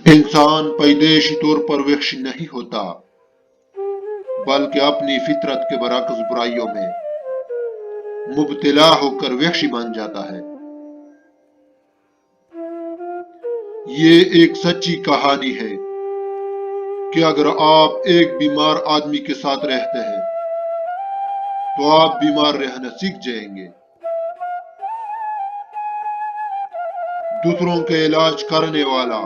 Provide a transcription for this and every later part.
انسان پیدائشی طور پر وحشی نہیں ہوتا، بلکہ اپنی فطرت کے برعکس برائیوں میں مبتلا ہو کر وحشی بن جاتا ہے۔ یہ ایک سچی کہانی ہے کہ اگر آپ ایک بیمار آدمی کے ساتھ رہتے ہیں تو آپ بیمار رہنا سیکھ جائیں گے۔ دوسروں کا علاج کرنے والا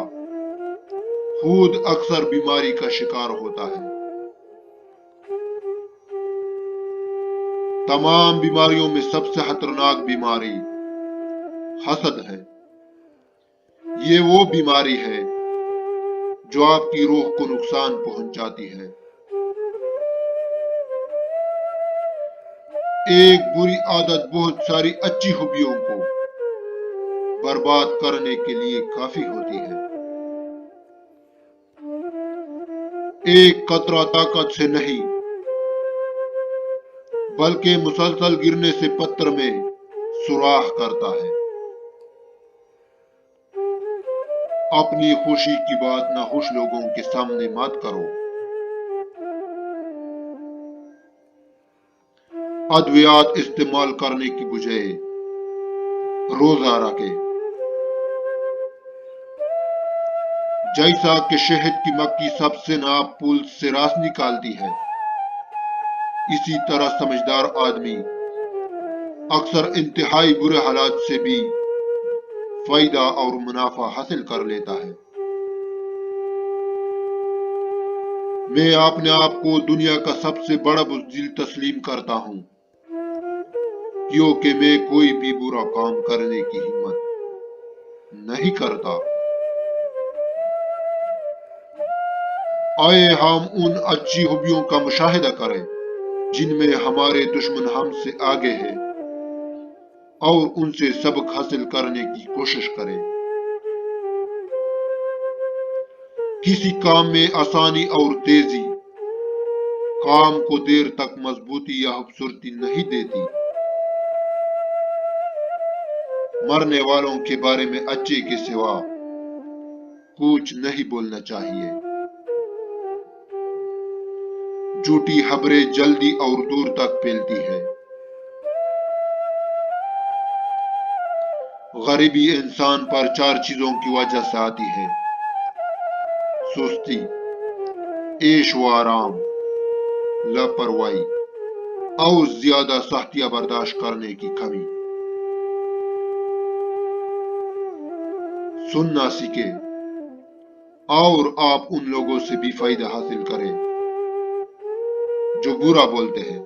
خود اکثر بیماری کا شکار ہوتا ہے۔ تمام بیماریوں میں سب سے خطرناک بیماری حسد ہے۔ یہ وہ بیماری ہے جو آپ کی روح کو نقصان پہنچاتی ہے۔ ایک بری عادت بہت ساری اچھی خوبیوں کو برباد کرنے کے لیے کافی ہوتی ہے۔ ایک قطرہ طاقت سے نہیں بلکہ مسلسل گرنے سے پتھر میں سوراخ کرتا ہے۔ اپنی خوشی کی بات ناخوش لوگوں کے سامنے مت کرو۔ ادویات استعمال کرنے کی بجائے روزہ رکھے۔ جیسا کہ شہد کی مکھی سب سے ناب پھول سے رس نکالتی ہے، اسی طرح سمجھدار آدمی اکثر انتہائی برے حالات سے بھی فائدہ اور منافع حاصل کر لیتا ہے۔ میں اپنے آپ کو دنیا کا سب سے بڑا بزدل تسلیم کرتا ہوں، کیونکہ میں کوئی بھی برا کام کرنے کی ہمت نہیں کرتا۔ آئے ہم ان اچھی خوبیوں کا مشاہدہ کریں جن میں ہمارے دشمن ہم سے آگے ہیں، اور ان سے سبق حاصل کرنے کی کوشش کریں۔ کسی کام میں آسانی اور تیزی کام کو دیر تک مضبوطی یا خوبصورتی نہیں دیتی۔ مرنے والوں کے بارے میں اچھے کے سوا کچھ نہیں بولنا چاہیے۔ جھوٹی خبریں جلدی اور دور تک پھیلتی ہے۔ غریبی انسان پر 4 چیزوں کی وجہ سے آتی ہے: سستی، عیش و آرام، لاپرواہی اور زیادہ سختیاں برداشت کرنے کی کمی۔ سننا سیکھیں اور آپ ان لوگوں سے بھی فائدہ حاصل کریں جو برا بولتے ہیں۔